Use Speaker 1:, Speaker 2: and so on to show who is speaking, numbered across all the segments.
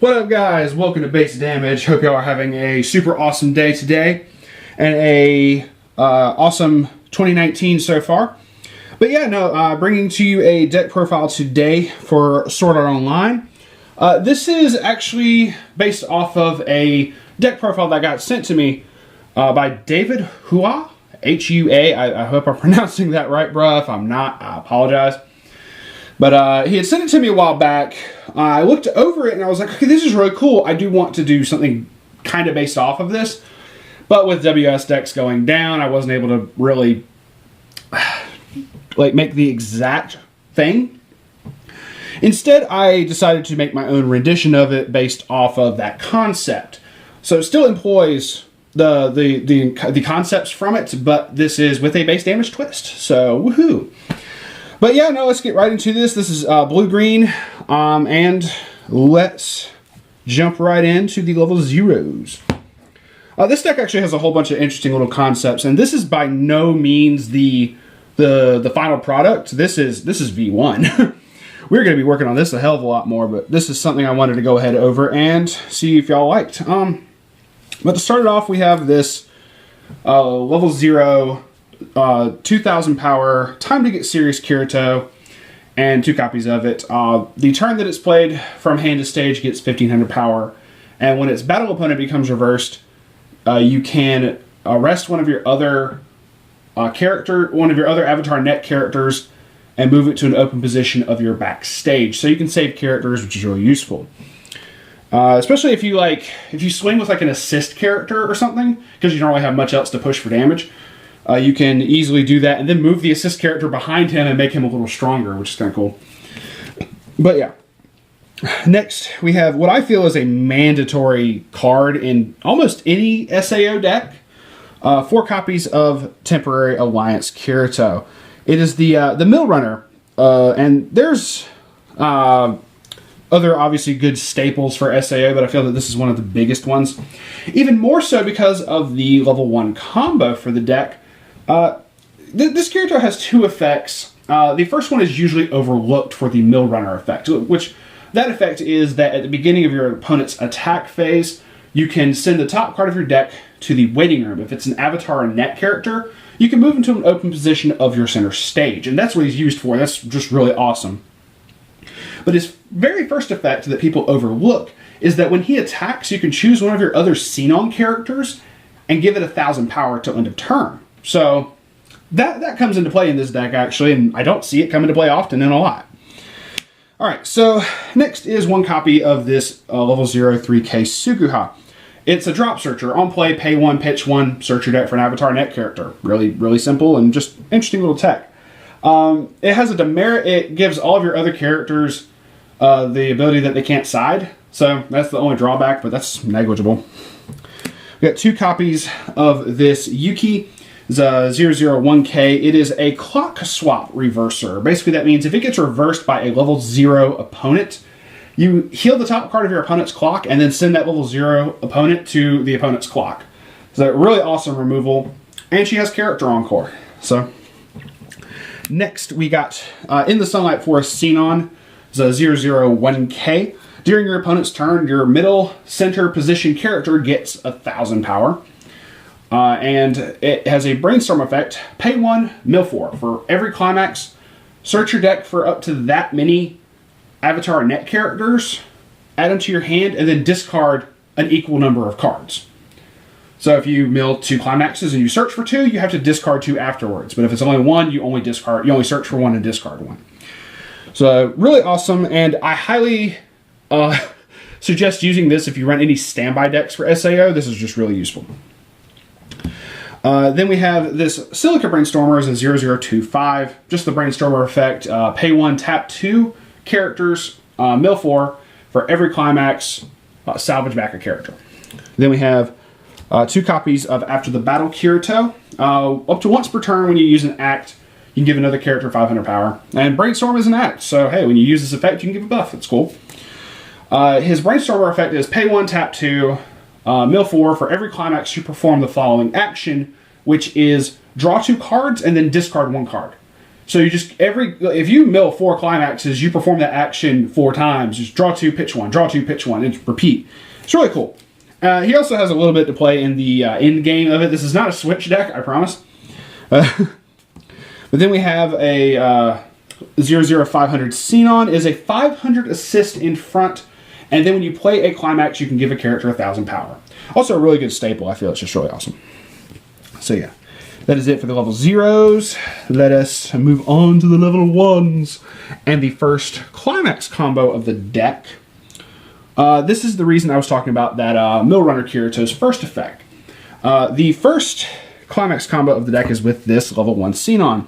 Speaker 1: What up, guys? Welcome to Base Damage. Hope y'all are having a super awesome day today and a awesome 2019 so far. But yeah, no, bringing to you a deck profile today for Sword Art Online. This is actually based off of a deck profile that got sent to me by David Hua, H-U-A. I hope I'm pronouncing that right, bruh. If I'm not, I apologize. But he had sent it to me a while back. I looked over it and I was like, okay, this is really cool. I do want to do something kind of based off of this. But with WSDecks going down, I wasn't able to really make the exact thing. Instead, I decided to make my own rendition of it based off of that concept. So it still employs the concepts from it, but this is with a base damage twist. So, woohoo! But yeah, no, let's get right into this. This is blue-green, and let's jump right into the level zeros. This deck actually has a whole bunch of interesting little concepts, and this is by no means the final product. This is V1. We're going to be working on this a hell of a lot more, but this is something I wanted to go ahead over and see if y'all liked. But to start it off, we have this level 0, 2000 power, time to get serious Kirito, and 2 copies of it. The turn that it's played from hand to stage gets 1500 power, and when its battle opponent becomes reversed, you can arrest one of your other avatar net characters and move it to an open position of your backstage. So you can save characters, which is really useful. Especially if you swing with like an assist character or something, because you don't really have much else to push for damage. You can easily do that and then move the assist character behind him and make him a little stronger, which is kind of cool. But yeah. Next, we have what I feel is a mandatory card in almost any SAO deck. 4 copies of Temporary Alliance Kirito. It is the Mill Runner. And there's other obviously good staples for SAO, but I feel that this is one of the biggest ones. Even more so because of the level 1 combo for the deck. This Kirito has 2 effects. The first one is usually overlooked for the Mill Runner effect, which that effect is that at the beginning of your opponent's attack phase, you can send the top card of your deck to the waiting room. If it's an avatar or net character, you can move into an open position of your center stage, and that's what he's used for. That's just really awesome. But his very first effect that people overlook is that when he attacks, you can choose one of your other Xenon characters and give it 1000 power till end of turn. So that comes into play in this deck, actually, and I don't see it come into play often in a lot. Alright, so next is 1 copy of this level 0 3K Sukuha. It's a drop searcher. On play, pay 1, pitch 1, search your deck for an avatar net character. Really, really simple and just interesting little tech. It has a demerit. It gives all of your other characters the ability that they can't side. So that's the only drawback, but that's negligible. We got 2 copies of this Yuki. It's a 001K. It is a clock swap reverser. Basically, that means if it gets reversed by a level 0 opponent, you heal the top card of your opponent's clock and then send that level 0 opponent to the opponent's clock. So really awesome removal. And she has character encore. So next we got In the Sunlight Forest Xenon. It's a 001K. During your opponent's turn, your middle center position character gets 1000 power. And it has a brainstorm effect. Pay 1, mill 4. For every climax, search your deck for up to that many avatar net characters, add them to your hand, and then discard an equal number of cards. So if you mill 2 climaxes and you search for 2, you have to discard 2 afterwards. But if it's only 1, you only search for 1 and discard 1. So really awesome, and I highly suggest using this if you run any standby decks for SAO. This is just really useful. Then we have this Silica Brainstormer as a 0025, just the Brainstormer effect. Pay 1, tap 2 characters, mill 4, for every climax, salvage back a character. Then we have 2 copies of After the Battle Kirito. Up to once per turn when you use an act, you can give another character 500 power. And Brainstorm is an act, so hey, when you use this effect, you can give a buff. It's cool. His Brainstormer effect is pay 1, tap 2, mill 4, for every climax you perform the following action, which is draw 2 cards and then discard 1 card. So you just, if you mill 4 climaxes, you perform that action 4 times. Just draw 2, pitch 1, draw 2, pitch 1, and repeat. It's really cool. He also has a little bit to play in the end game of it. This is not a Switch deck, I promise. But then we have a 00500 Xenon. Is a 500 assist in front. And then when you play a climax, you can give a character 1,000 power. Also a really good staple. I feel it's just really awesome. So yeah, that is it for the level 0s. Let us move on to the level 1s. And the first climax combo of the deck. This is the reason I was talking about that Mill Runner Kirito's first effect. The first climax combo of the deck is with this level 1 Xenon.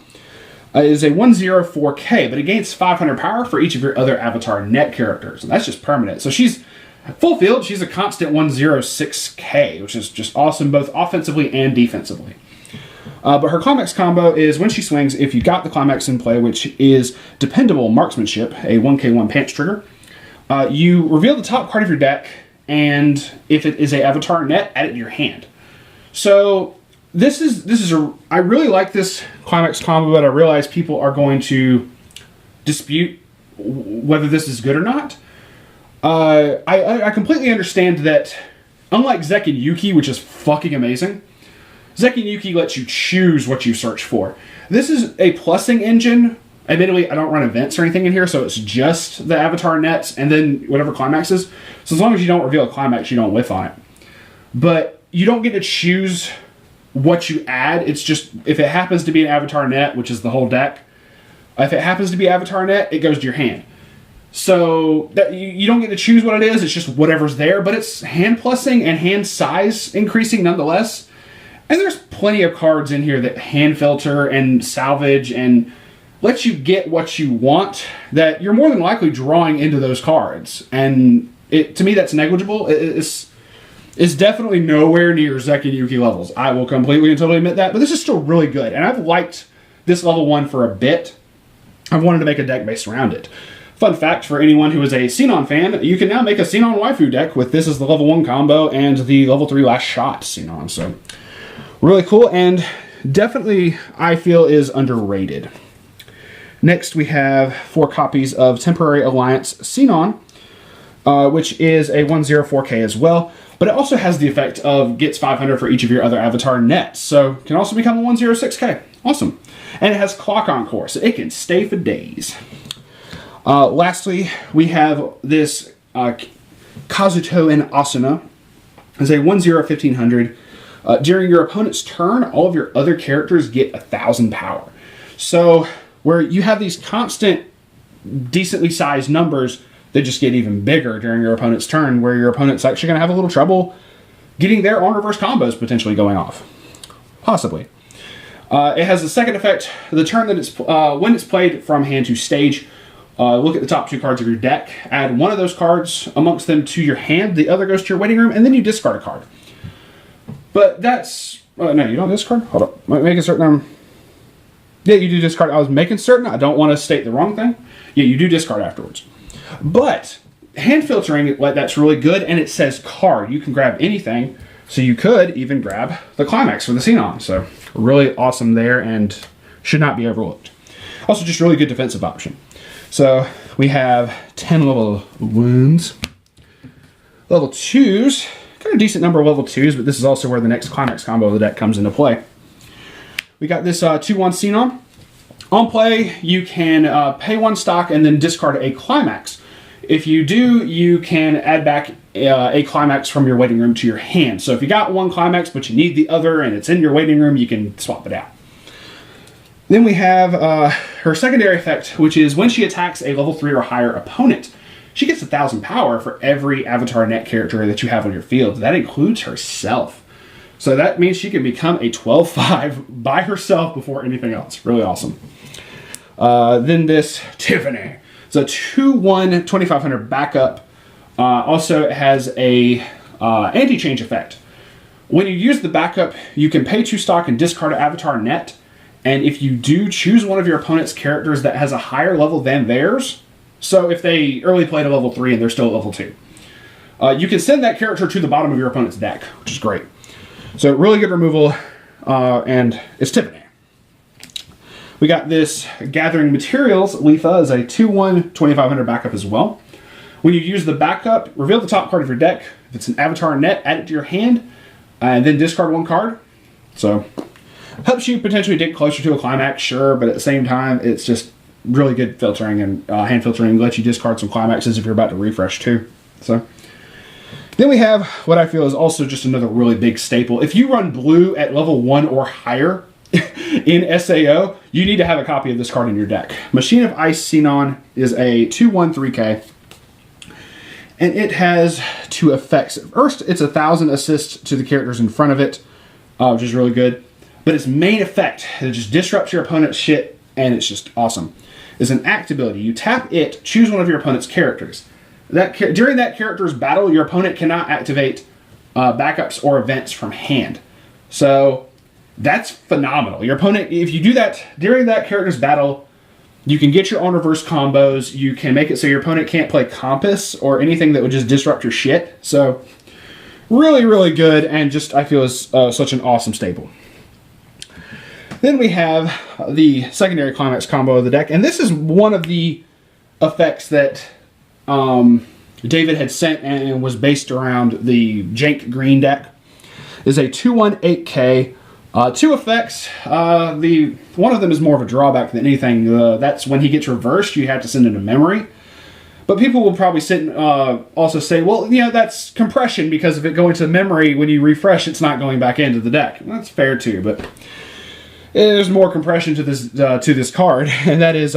Speaker 1: It is a 104K, but it gains 500 power for each of your other avatar net characters. And that's just permanent. So she's full field. She's a constant 106K, which is just awesome both offensively and defensively. But her climax combo is when she swings, if you got the climax in play, which is Dependable Marksmanship, a 1K1 pants trigger, you reveal the top card of your deck, and if it is a avatar net, add it to your hand. So I really like this climax combo, but I realize people are going to dispute whether this is good or not. I completely understand that, unlike Zek and Yuki, which is fucking amazing, Zek and Yuki lets you choose what you search for. This is a plussing engine. Admittedly, I don't run events or anything in here, so it's just the avatar nets and then whatever climaxes. So as long as you don't reveal a climax, you don't whiff on it. But you don't get to choose what you add. It's just, if it happens to be an avatar net, which is the whole deck, if it happens to be avatar net, it goes to your hand. So that you don't get to choose what it is. It's just whatever's there, but it's hand plussing and hand size increasing nonetheless. And there's plenty of cards in here that hand filter and salvage and let you get what you want, that you're more than likely drawing into those cards. And to me, that's negligible. It's definitely nowhere near Zek and Yuki levels. I will completely and totally admit that, but this is still really good. And I've liked this level 1 for a bit. I've wanted to make a deck based around it. Fun fact for anyone who is a Xenon fan, you can now make a Xenon waifu deck with this as the level 1 combo and the level 3 last shot Xenon. So really cool, and definitely I feel is underrated. Next we have 4 copies of Temporary Alliance Xenon, which is a 104K as well, but it also has the effect of gets 500 for each of your other avatar nets, so can also become a 106K. Awesome. And it has Clock Encore, so it can stay for days. Lastly, we have this Kazuto and Asuna. It's a 1/1500. During your opponent's turn, all of your other characters get 1,000 power. So where you have these constant, decently sized numbers that just get even bigger during your opponent's turn, where your opponent's actually going to have a little trouble getting their on reverse combos potentially going off. Possibly. It has the second effect, the turn that it's when it's played from hand to stage. Look at the top 2 cards of your deck. Add one of those cards amongst them to your hand. The other goes to your waiting room, and then you discard a card. But that's... no, you don't discard? Hold up. Make a certain... yeah, you do discard. I was making certain. I don't want to state the wrong thing. Yeah, you do discard afterwards. But hand filtering, that's really good, and it says card. You can grab anything, so you could even grab the climax for the Xenon. So really awesome there, and should not be overlooked. Also, just really good defensive option. So we have 10 level 1s. Level 2s. Got a decent number of level 2s, but this is also where the next climax combo of the deck comes into play. We got this 2/1 Xenon. On play, you can pay 1 stock and then discard a climax. If you do, you can add back a climax from your waiting room to your hand. So if you got 1 climax, but you need the other and it's in your waiting room, you can swap it out. Then we have her secondary effect, which is when she attacks a level 3 or higher opponent, she gets 1,000 power for every avatar net character that you have on your field. That includes herself. So that means she can become a 12/5 by herself before anything else. Really awesome. Then this Tiffany. It's a 2/1 2500 backup. Also, it has a anti-change effect. When you use the backup, you can pay 2 stock and discard an avatar net. And if you do, choose one of your opponent's characters that has a higher level than theirs. So if they early played a level 3 and they're still at level 2, you can send that character to the bottom of your opponent's deck, which is great. So really good removal, and it's Tiffany. We got this Gathering Materials Letha as a 2/1 2500 backup as well. When you use the backup, reveal the top card of your deck. If it's an Avatar Net, add it to your hand, and then discard 1 card. So, helps you potentially dig closer to a climax, sure, but at the same time, it's just really good filtering and hand filtering. Lets you discard some climaxes if you're about to refresh too. So, then we have what I feel is also just another really big staple. If you run blue at level 1 or higher in SAO, you need to have a copy of this card in your deck. Machine of Ice Xenon is a 2/1 3K. And it has 2 effects. First, it's 1,000 assist to the characters in front of it, which is really good. But its main effect, it just disrupts your opponent's shit, and it's just awesome, is an act ability. You tap it, choose one of your opponent's characters. During that character's battle, your opponent cannot activate backups or events from hand. So that's phenomenal. Your opponent, if you do that during that character's battle, you can get your on reverse combos. You can make it so your opponent can't play Compass or anything that would just disrupt your shit. So really, really good, and just I feel is such an awesome staple. Then we have the secondary climax combo of the deck, and this is one of the effects that David had sent and was based around the Jank green deck. Is a 2/1 8K. 2 effects. One of them is more of a drawback than anything. That's when he gets reversed, you have to send it to memory. But people will probably sit and also say, well, you know, that's compression, because if it goes into memory, when you refresh, it's not going back into the deck. Well, that's fair too, but there's more compression to this card, and that is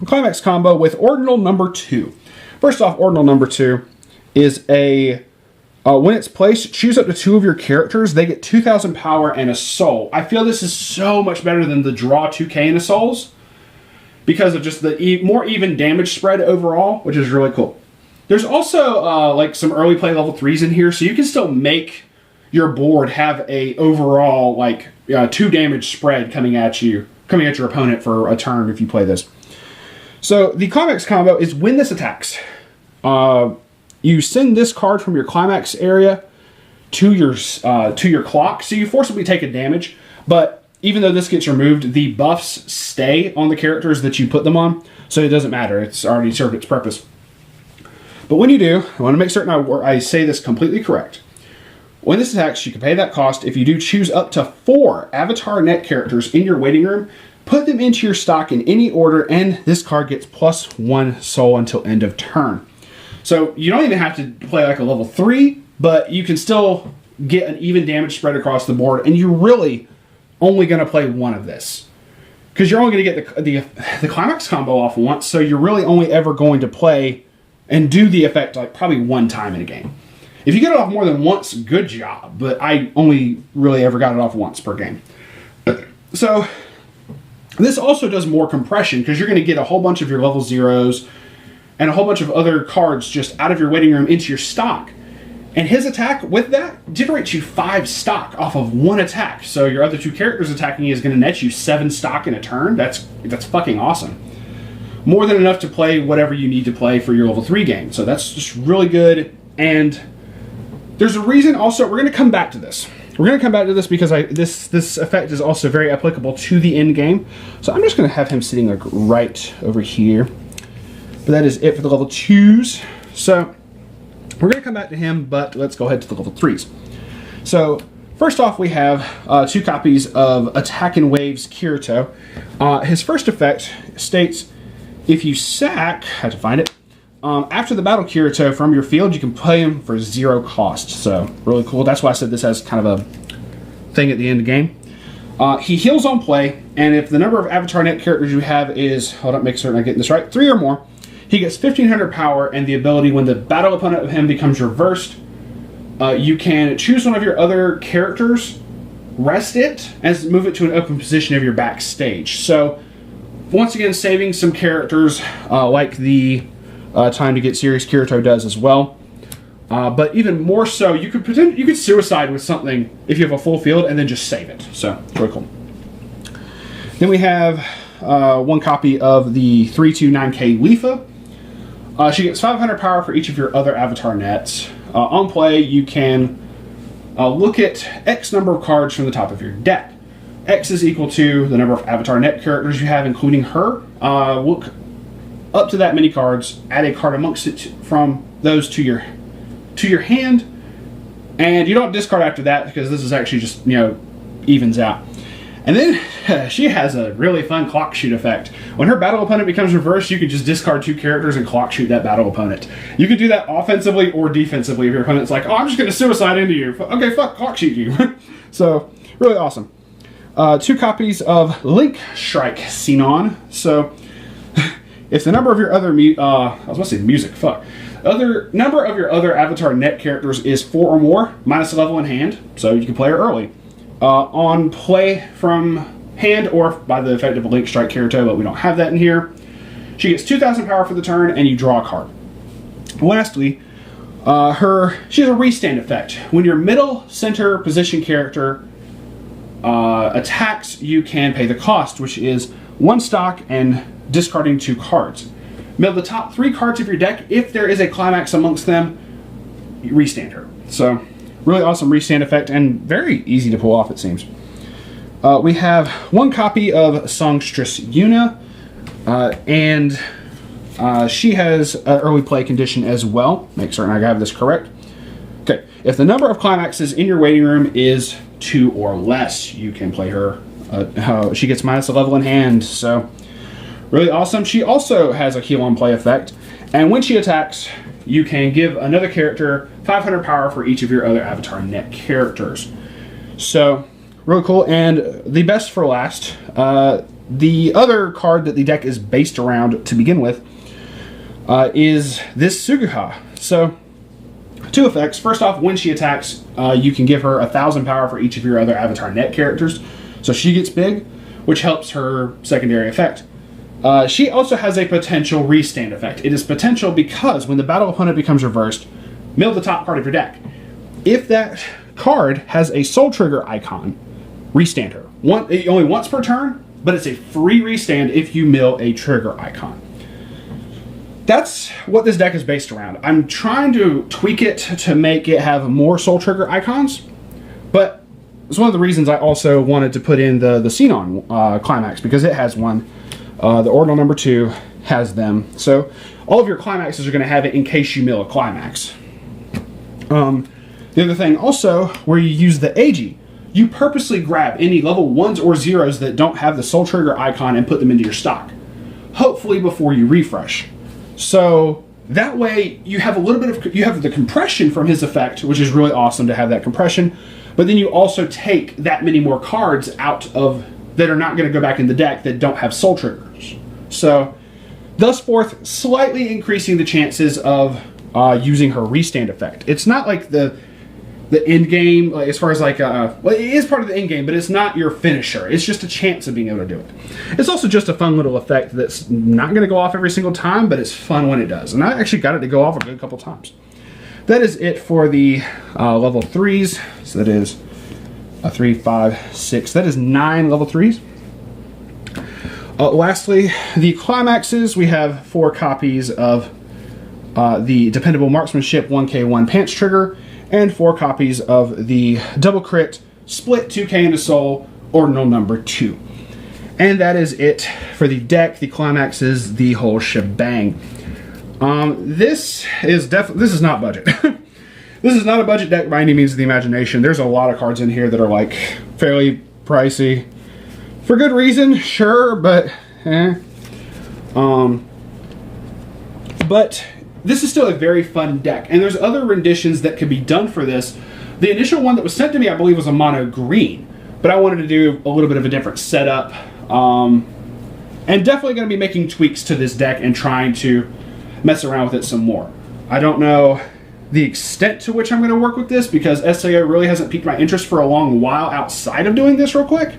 Speaker 1: Climax combo with Ordinal number 2. First off, Ordinal number 2 is a when it's placed, choose up to 2 of your characters. They get 2,000 power and a soul. I feel this is so much better than the draw 2K and a souls because of just the more even damage spread overall, which is really cool. There's also like some early play level 3s in here, so you can still make your board have a overall like 2 damage spread coming at your opponent for a turn if you play this. So the Climax combo is when this attacks. You send this card from your climax area to your clock, so you forcibly take a damage. But even though this gets removed, the buffs stay on the characters that you put them on, so it doesn't matter. It's already served its purpose. But when you do, I want to make certain I say this completely correct. When this attacks, you can pay that cost. If you do, choose up to 4 Avatar Net characters in your waiting room, put them into your stock in any order, and this card gets +1 soul until end of turn. So you don't even have to play like a level 3, but you can still get an even damage spread across the board, and you're really only going to play 1 of this. Because you're only going to get the Climax combo off once, so you're really only ever going to play and do the effect like probably 1 time in a game. If you get it off more than once, good job, but I only really ever got it off once per game. So this also does more compression, because you're going to get a whole bunch of your level 0s and a whole bunch of other cards just out of your waiting room into your stock. And his attack with that generates you 5 stock off of 1 attack. So your other 2 characters attacking you is going to net you 7 stock in a turn. That's fucking awesome. More than enough to play whatever you need to play for your level 3 game. So that's just really good. And there's a reason also, we're going to come back to this. We're going to come back to this because this effect is also very applicable to the end game. So I'm just going to have him sitting like right over here. But that is it for the level 2s. So we're going to come back to him, but let's go ahead to the level 3s. So first off, we have 2 copies of Attackin' Waves Kirito. His first effect states, if you sack, I had to find it, after the battle Kirito from your field, you can play him for 0 cost. So really cool. That's why I said this has kind of a thing at the end of the game. He heals on play, and if the number of Avatar Net characters you have is, hold on, make certain I'm getting this right, 3 or more, he gets 1,500 power and the ability when the battle opponent of him becomes reversed, you can choose one of your other characters, rest it, and move it to an open position of your backstage. So, once again, saving some characters like the Time to Get Serious Kirito does as well. But even more so, you could suicide with something if you have a full field and then just save it. So, really cool. Then we have 1 copy of the 329K Letha. She gets 500 power for each of your other Avatar Nets. On play, you can look at X number of cards from the top of your deck. X is equal to the number of avatar net characters you have, including her. Look up to that many cards, add a card amongst it from those to your hand, and you don't discard after that because this is actually just, you know, evens out. And then she has a really fun clock shoot effect. When her battle opponent becomes reversed, you can just discard 2 characters and clock shoot that battle opponent. You can do that offensively or defensively if your opponent's like, oh, I'm just going to suicide into you. Okay, fuck, clock shoot you. So, really awesome. 2 copies of Link Strike Xenon. So, if the number of your other, I was about to say music, fuck. Number of your other avatar net characters is 4 or more, minus a level in hand, so you can play her early. On play from hand or by the effect of a Link Strike Kirito, but we don't have that in here. She gets 2,000 power for the turn, and you draw a card. Lastly, she has a restand effect. When your middle center position character attacks, you can pay the cost, which is 1 stock and discarding 2 cards. Mill the top 3 cards of your deck. If there is a climax amongst them, you restand her. So, really awesome restand effect and very easy to pull off, it seems. We have 1 copy of Songstress Yuna, and she has an early play condition as well. Make certain I have this correct. Okay, if the number of climaxes in your waiting room is 2 or less, you can play her. She gets minus a level in hand, so really awesome. She also has a heal on play effect, and when she attacks, you can give another character 500 power for each of your other avatar net characters. So, really cool. And the best for last, the other card that the deck is based around to begin with is this Suguha. So, 2 effects. First off, when she attacks, you can give her 1,000 power for each of your other avatar net characters. So she gets big, which helps her secondary effect. She also has a potential restand effect. It is potential because when the battle opponent becomes reversed, mill the top card of your deck. If that card has a soul trigger icon, restand her. Only once per turn, but it's a free restand if you mill a trigger icon. That's what this deck is based around. I'm trying to tweak it to make it have more soul trigger icons, but it's one of the reasons I also wanted to put in the Xenon climax, because it has one. The Ordinal number 2 has them. So all of your climaxes are going to have it in case you mill a climax. The other thing also, where you use the AG, you purposely grab any level 1s or 0s that don't have the soul trigger icon and put them into your stock. Hopefully before you refresh. So that way you have a little bit of, you have the compression from his effect, which is really awesome to have that compression, but then you also take that many more cards out of, that are not going to go back in the deck that don't have soul triggers. So, thus forth, slightly increasing the chances of using her restand effect. It's not like the end game, like, as far as like, well, it is part of the end game, but it's not your finisher. It's just a chance of being able to do it. It's also just a fun little effect that's not going to go off every single time, but it's fun when it does. And I actually got it to go off a good couple times. That is it for the level 3s. So that is 3, 5, 6. That is 9 level 3s. Lastly, the climaxes. We have 4 copies of the Dependable Marksmanship 1K1 Pants Trigger, and 4 copies of the Double Crit Split 2K into Soul Ordinal number 2. And that is it for the deck, the climaxes, the whole shebang. This is not budget. This is not a budget deck by any means of the imagination. There's a lot of cards in here that are like fairly pricey. For good reason, sure, but but this is still a very fun deck, and there's other renditions that could be done for this. The initial one that was sent to me, I believe, was a mono green, but I wanted to do a little bit of a different setup, and definitely going to be making tweaks to this deck and trying to mess around with it some more. I don't know the extent to which I'm going to work with this, because SAO really hasn't piqued my interest for a long while outside of doing this real quick.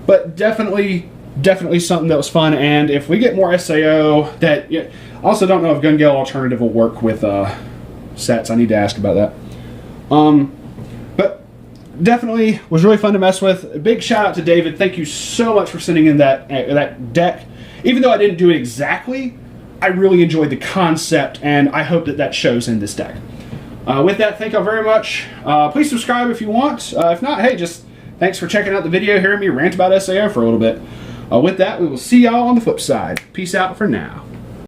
Speaker 1: But definitely something that was fun, and if we get more SAO, that, yeah, I also don't know if Gun Gale Alternative will work with sets. I need to ask about that. But definitely was really fun to mess with. A big shout out to David. Thank you so much for sending in that deck. Even though I didn't do it exactly, I really enjoyed the concept, and I hope that shows in this deck. With that, thank you all very much. Please subscribe if you want. If not, hey, just Thanks for checking out the video, hearing me rant about SAO for a little bit. With that, we will see y'all on the flip side. Peace out for now.